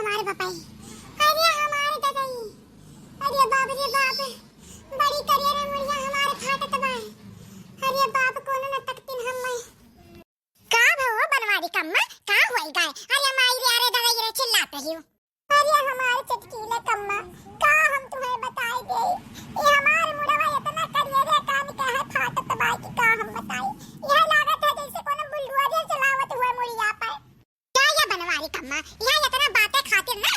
हमारे पापाई, अरे हमारे दादाई, अरे बाप रे बाप, बड़ी करियर में मुड़िया हमारे फाटत बा। अरे बाप कोनो न तकतिन हम का भव बनवारी कम्मा का होई गाय। अरे माई रे अरे दादाई रे चिल्लाते ही। अरे हमारे चटकीले कम्मा का हम तुम्हें बताए दे, ये हमारे मुड़वा इतना करियर है काम का है फाटत बा कि का हम बताए। यह लागत है जैसे कोनो बुलडोजर चलावत हुआ मुड़िया पर। क्या ये बनवारी कम्मा यह इतना बातें खातिर ना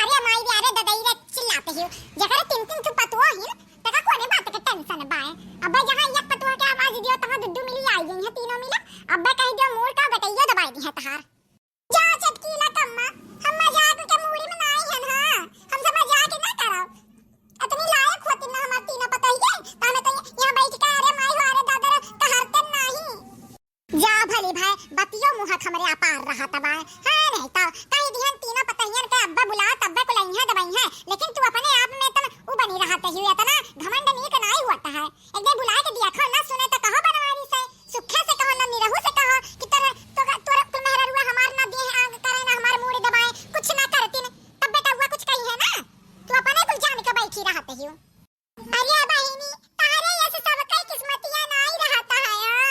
अरे माई रे अरे दादाई रे चिल्लाते ही। जकर तीन तीन तो पतवा ही तका कोने बात के टेंशन बा। अब जहां एक पतवा के आवाज दियो तहां दुद्दू मिली आई गई है तीनों मिला। अब कह दियो मोर का बटैया दबाई दी है तहार। जा चटकीला कम्मा हम मजाक के मूडी में नहीं है ना, हम सब मजाक ना करो। इतनी लायक होती ना हमार तीनों पता ही है ताने तो यहां बैठ के अरे माई हो अरे दादा कहरते नहीं। जा भली भाई बतियो मुंह हमरे अपार रहा तबा है नहीं तो कहीं ध्यान तीनों पतहियन के अब्बा बुला तब्बा को लइहा दबाई है। लेकिन तू अपने आप में तन उ बनी रहते ही इतना घमंड नहीं के नहीं होता है। एक दिन बुला के दिया खो ना सुने तो कहो बनवारी से सुखे से कहो ना निरहु से कहो कि तोरा तू मेहरा रुआ हमार ना दिए आग करे ना हमार मुड़ी दबाए कुछ ना करती ने तब बेटा हुआ कुछ कही है ना। तू अपने कुल जान के बैठी रहते ही। अरे बहिनी तारे ऐसे सब कई किस्मतियां नहीं रहता है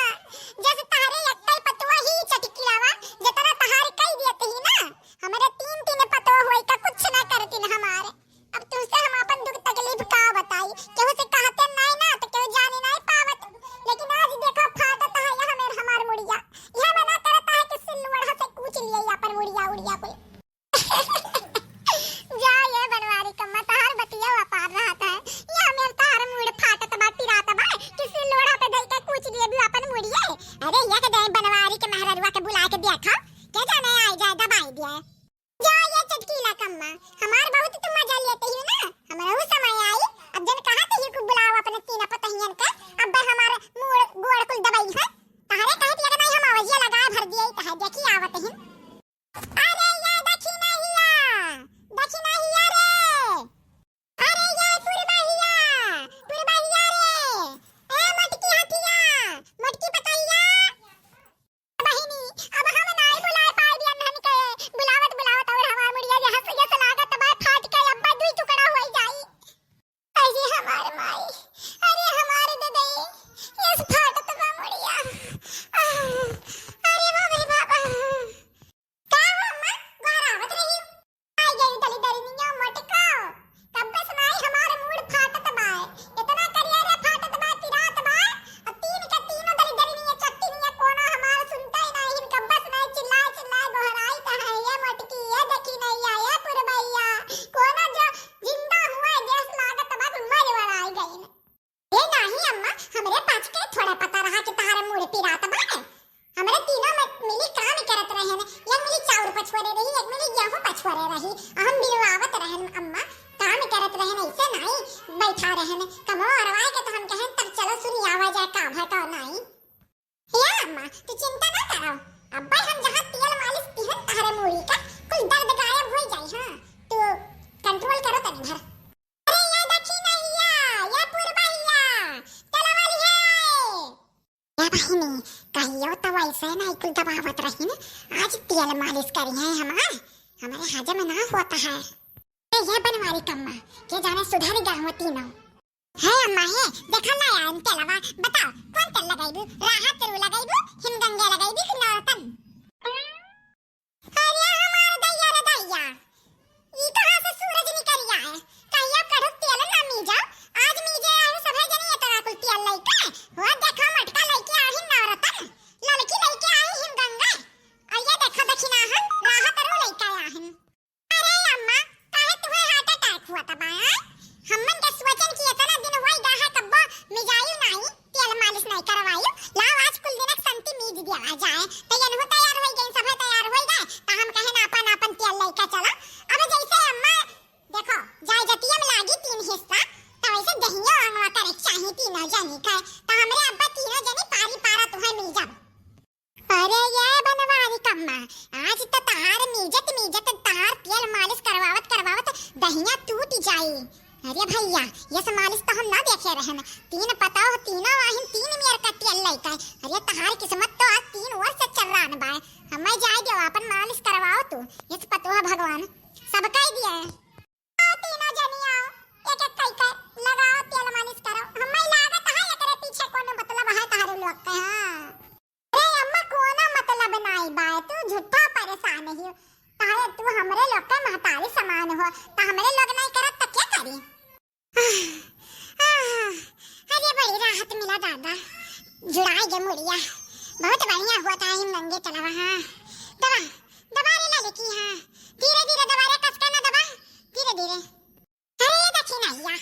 जैसे तारे एकई पतवा ही चटकीलावा जितना तहार कई देते ही ना हमारे तीन तीन पतवा होई का कुछ ना करती न हमारे। अब तुझसे हम अपन दुख तकलीफ का बताई केहू से कहते नहीं ना तो केहू जाने नहीं पावत। लेकिन आज देखो फाटत है यह मेर हमार मुड़िया यह मना करता है कि सिल्लुड़ा से कूच लिए अपन मुड़िया उड़िया को। जा ये बनवारी कम्मा तहार बतिया अपार रहता है। यह मेर तहार मुड़ फाटत बा पिरात बा कि सिल्लुड़ा पे धई के कूच लिए भी अपन मुड़िया। अरे ये के दे बनवारी के मेहररुआ के बुला के देखा के जाने आई जाए दबाई दिया। जा ये चटकीला कम्मा हमार बहुत तुम मजा लेते ही ना हमरा समय आई। अब जन कहा थे को बुलाओ अपने तीन पतहियन के अब हमारे मुड़ गोड़ कुल दबाई है तहरे कहत या नहीं हम आवाज लगा भर दिए तह देखी आवत ही। अरे ये दक्षिणा हिया रे अरे ये पूर्वा हिया रे ए मटकी हथिया मटकी पतहिया बहिनी। अब हम नहीं बुलाए पाए बिया हम के बुलावत और हमार मुड़िया जहां से ये लागत बा फाट के अब्बा दुई टुकड़ा होई जाई। ऐसी हमार माई अरे हमारे ददई इस फाटत बा मुड़िया। अरे बाप रे बाप का अम्मा गरावत रही आई गई दली दरिनिया मटका कब सुनाई हमारे मूड फाटत बा इतना करियर है फाटत बा पिरात बा और तीन का तीनों दली दरिनिया चट्टीनिया कोनो हमारा सुनता ही नहीं कब सुनाई चिल्लाए गोहराई ता है ये मटकी ये देखी नहीं आया पुरबैया कोनो जो जिंदा हुआ देश लागत बा मर वराई गई। ये नहीं अम्मा हमरे पास के थोड़ा पता रहा कि तारा मूड पिरात बा हमरे तीनों में मिली काम करत रहे ने एक मिली चाउर पछवरे रही एक मिली गेहूं पछवरे रही हम बिलवावत रहन अम्मा काम करत रहन ऐसे नहीं बैठा रहन कमो अरवाए के तो हम कहन तब चलो सुनी आवाज आ का भर का नहीं। या अम्मा तू चिंता ना करो अब्बा हम जहां तेल मालिश तिहन तारे मूड़ी का कुल दर्द गायब हो जाई। हां तू कंट्रोल करो तनी भर। अरे या दक्षिणा हिया या पूर्वा हिया चला वाली है या बहिनी कहियो तो वैसे नहीं कुल दबावत रही ना आज तेल मालिश करी है हमारे हजम ना होता है। ये बनवारी कम्मा के जाने सुधर गए तीनों है अम्मा है देखा ना यार तेलवा बताओ कौन तेल लगाइबू राहत तेल लगाइबू हिमगंगा लगाइबू कि नौतन। अरे हमार दैया रे दैया ई कहां से सूरज निकल गया है कहियो कड़ो तेल ना मी जाओ आज मी जे आए सब जनी इतना कुल तेल लेके वो देखा मटका लेके आई नौरतन लड़की लेके आई हिमगंगा और ये देखा दक्षिणा हम राहत रो लेके आया हम। अरे अम्मा काहे तुम्हें हार्ट अटैक हुआ था बा हमन के स्वचन की इतना दिन होई गा है कब्बो मिजायु नहीं तेल मालिश नहीं करवायु लाओ आज कुल दिन संति मीज दिया जाए तो ये हो तैयार हो गई सब तैयार हो गए तो हम कहे ना अपन तेल लेके चला। अब जैसे अम्मा देखो जाय जतिया में लागी तीन हिस्सा तो वैसे दहियो अंगवा करे चाहिए तीनों जनी का तो हमरे अब्बा तीनों जनी पारी पारा तुम्हें मिल जा। अरे ये बनवारी कम्मा आज तो तहार मीजत तहार तेल मालिश करवावत दहिया टूट जाई। अरे भैया ये सब मालिश तो हम ना देखे रहन तीन पताओ तीनों वाहिन तीन मेर का तेल लेके अरे तहार किस्मत तो आज 3 वर्ष से चल रहा न बा हमें जाए दो अपन मालिश करवाओ तू इस पतवा भगवान। सब कह दिए तीनों जनिया एक एक कई कर लगाओ तेल मालिश करो हमें लागत है एकरे पीछे कोनो मतलब है तारे लोग के। हां अरे अम्मा कोनो मतलब नहीं बा तू झूठा परेशान ही तारे तू हमरे लोग का महतारी समान हो तो हमरे लोग नहीं करत तो क्या करी। अरे बड़ी राहत मिला दादा जुड़ाई गे मुड़िया बहुत बढ़िया हुआ था हम नंगे चलावा। हां दबा दबा रे लड़की। हां धीरे धीरे दबा रे कसका ना दबा धीरे धीरे। अरे देखी नैया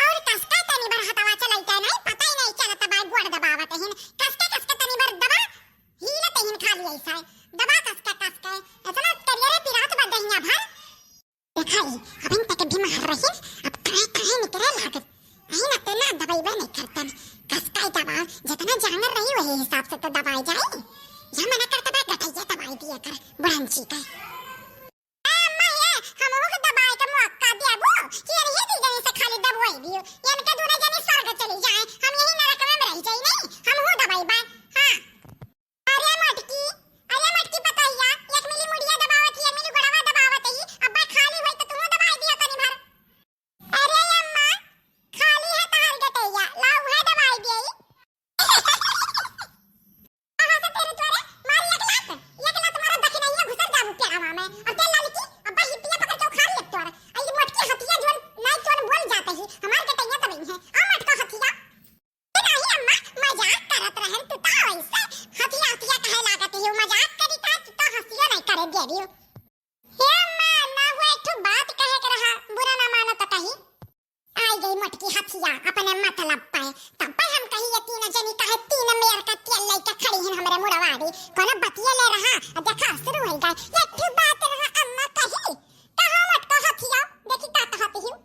और कसका तनी बार हटावा चलैता नहीं पता ही नहीं चलता बा गोड़ दबावत हिन कसका तनी बार दबा हीलत हिन खाली ऐसा दबा कसका इतना करियर पिरात बा दहिया भर देखाई अपन तक भी मार रही अब कहे निकले लागत नहीं ना तो ना दवाई बा नहीं करतन कसका दबा जितना जानर रही वही हिसाब से तो दबाई जाए या मना करता बा गठैया दवाई दिया कर बुढ़ंची का। अम्मा ये हम लोग दबाई का मौका दिया वो कि ये दी जने से खाली दबाई दियो यानी का दूर जने स्वर्ग चली जाए हम यही नरक में रह जाए नहीं हम हो दबाई बा। हां अरे मटकी बताइया एक मिली मुड़िया दबावत एक मिली गोड़वा दबावत ही अब्बा खाली होई तो तू दबाई दिया तनी भर। अरे अम्मा खाली है तार गटैया लाओ है दबाई देई आहा से तेरे तोरे मार एक लात तुम्हारा दखी नहीं है घुसर जाबू प्यावा में और तेल लड़की अब्बा हिटिया पकड़ के उखाड़ ले तोरा आई मटकी हथिया जोन नहीं तोन बोल जाते ही हमार गटैया तबई है आ मटका हथिया नहीं अम्मा मजाक करत रहन तू ता ऐसे हथिया कहे लागत है मजाक करी ता तू तो हंसियो नहीं करे दे दियो। हे अम्मा ना हुए एक बात कहे के रहा बुरा ना मानो तो कही आई गई मटकी हथिया अपने मतलब पाए तब पर हम कही ये तीन जनी कहे तीन मेयर का तेल लेके खड़ी हैं हमरे मुड़वाड़ी कोनो बतिया ले रहा देखा शुरू हो गई एक बात रहा अम्मा कही कहां मटका हथिया देखी का कहती हूं।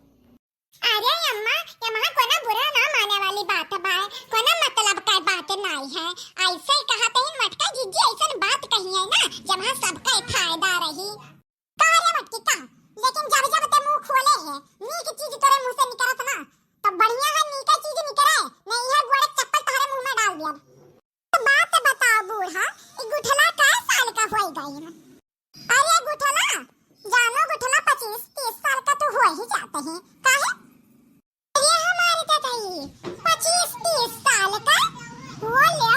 अरे अम्मा ये महा कोनो बुरा ना माने वाली बात बा कोनो मतलब का बात नहीं है ऐसे ही कहते हैं मटका जीजी ऐसा बात कही है ना जब हां सबका फायदा रही कारे मटकी का लेकिन जब ते मुंह खोले है नीक चीज तोरे मुंह से निकलत ना तो बढ़िया है नीक चीज निकले नहीं है गोड़े चप्पल तोरे मुंह में डाल दिया। तो बात बताओ बूढ़ा ई गुठला का साल का होई गई ना। अरे गुठला जानो गुठला 25-30 साल का तो हो ही जाते हैं काहे ये हमारे दादाई 25-30 साल का हो ले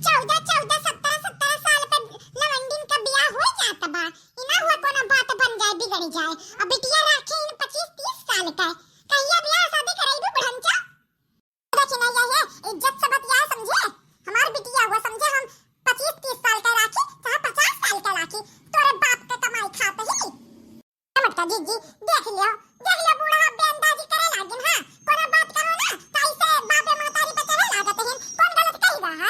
14-17 साल पे लवंडिन का ब्याह हो जाता बा इना हुआ कोनो बात बन जाए बिगड़ जाए अब बिटिया रखे इन 25-30 साल का कहिया ब्याह शादी कराई भी बढ़ंचा देखी नहीं है इज्जत से बतिया समझे हमार बिटिया हुआ समझे हम 25-30 साल का राखी चाहे 50 साल का राखी तोरे बाप का कमाई खाते ही मटका जीजी देख लियो बूढ़ा बेंदाजी करे लागिन। हां कोनो बात करो ना कैसे बापे महतारी पे चढ़े लागत है कौन गलत कही रहा।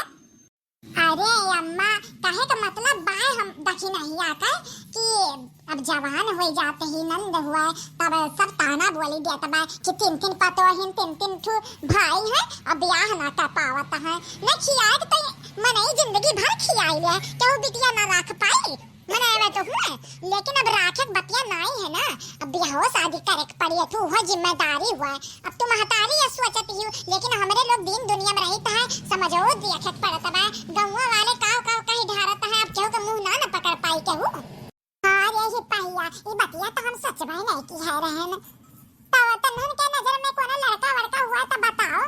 अरे अम्मा कहे का मतलब बाय हम देखी नहीं आता कि अब जवान हो जाते ही नंद हुआ तब सब ताना बोली देता बा कि तीन पतोहिन तीन ठू भाई है अब ब्याह ना कर पावत है न खियाद तो मने जिंदगी भर खियाई ले तो बिटिया ना रख पाई मने में तो हुए लेकिन अब राखे बतिया नहीं है ना अब ब्याह शादी करे पड़ी तू हो जिम्मेदारी हुआ अब तू महतारी है सोचती हूँ लेकिन हमरे लोग दिन दुनिया में रहता है समझो देखे पड़ता बा गौवा वाले काव कहीं ढारत है अब केहू का मुंह ना पकड़ पाई केहू। हां ये पहिया ये बतिया तो हम सच भाई नहीं की है रहन तो तन्हन के नजर में कोनो लड़का वड़का हुआ तो बताओ।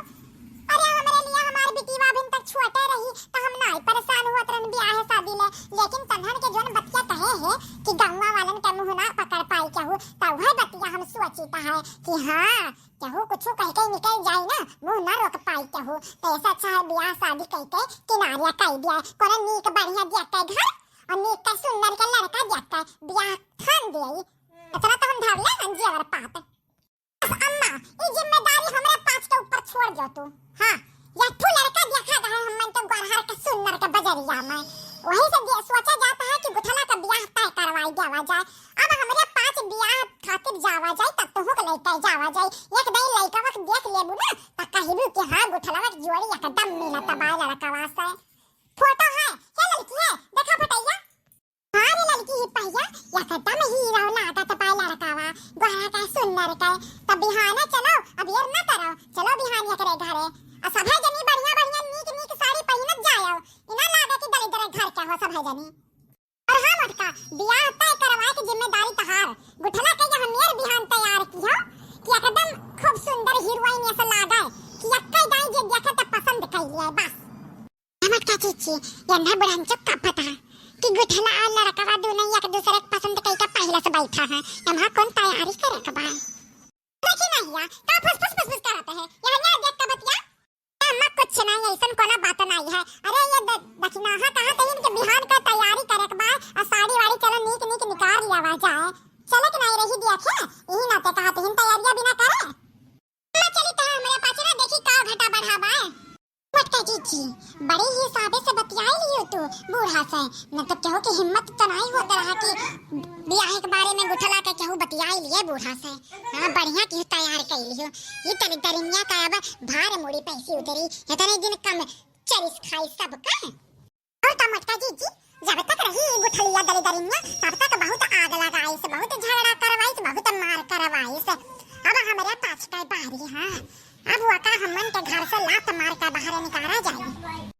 अरे हमरे लिए हमारी बिटिया अभी तक छोटे रही तो हम नहीं परेशान हुआ तरन ब्याह शादी ले लेकिन तन्हन के जोन बतिया कहे है कि गौवा वालन का मुंह ना पकड़ पाई केहू तो वह बतिया हम सोचता है कि हां केहू कुछ कह के निकल जाए ना मुंह ना रोक पाई केहू तो ऐसा अच्छा है ब्याह शादी कह के किनारिया कह दिया कोनो नीक बढ़िया दिया के घर और नीक का सुंदर का लड़का दिया के ब्याह ठान देई इतना तो हम धर ले अंजी और पात। अम्मा ये जिम्मेदारी हमरे पांच के ऊपर छोड़ दो तू। हां या तू लड़का देखा रहा हम मन तो गरहर के सुंदर के बजरिया में वही से सोचा जाता है कि गुठला का ब्याह तय करवाई देवा जाए। अब हमरे 5 ब्याह खातिर जावा जाए तब तो हुक लेते जावा जाए एक दई लइका वक देख लेबू ना त कहिबू कि हां गुठला वक जोड़ी एकदम मिलत बा लड़का से फोटो है क्या लड़की है देखा फटैया। हां रे लड़की ही पहिया एकदम हीरो लागत बा लड़कावा गोरा का सुंदर का तब बिहाने चलो अब ये ना करो चलो बिहान करे घरे आ सभा जनी बढ़िया नीक साड़ी पहिनत जाओ इना लागे कि दलिद्र घर के हो सभा जनी। और हां मटका ब्याह तय करवाए की जिम्मेदारी तहार गुठला के जीची यांना बुढांचं का पता कि गुठला लड़का दोनों एक दूसरे के पसंद कई का पहले से बैठा है यहाँ कौन तैयारी करे का बाय देखी नहीं या का फुस करते हैं यहाँ देख के बतिया अम्मा कुछ नहीं ऐसन कोना बात नहीं है अरे ये दक्षिणा हा कहा तई इनके बिहान का तैयारी करे के बाय और साड़ी वाड़ी चलो नीक निकाल लिया वा जाए चले कि नहीं रही देखे यही नाते कहा तई तैयारियां बिना करे मैं चली तो हमारे पास ना देखी का घटा बढ़ावा मटका जीजी बड़े ही सादे से बतियाई लियो तू बूढ़ा से न तो केहू की हिम्मत तो नहीं होता रहा कि ब्याह के बारे में गुठला के केहू बतियाई लिए बूढ़ा से हां बढ़िया की तैयार कर लियो ये तरी दरिया का अब भार मुड़ी पैसी उतरी इतने दिन कम चरिस खाई सब का और तो मटका जीजी जब तक रही गुठलिया दरिया तब तक बहुत आग लगाई से बहुत झगड़ा करवाई से बहुत मार करवाई से अब हमारे पास का बारी हां अब वो का हमन के घर से लात मार कर बाहर निकाला जाए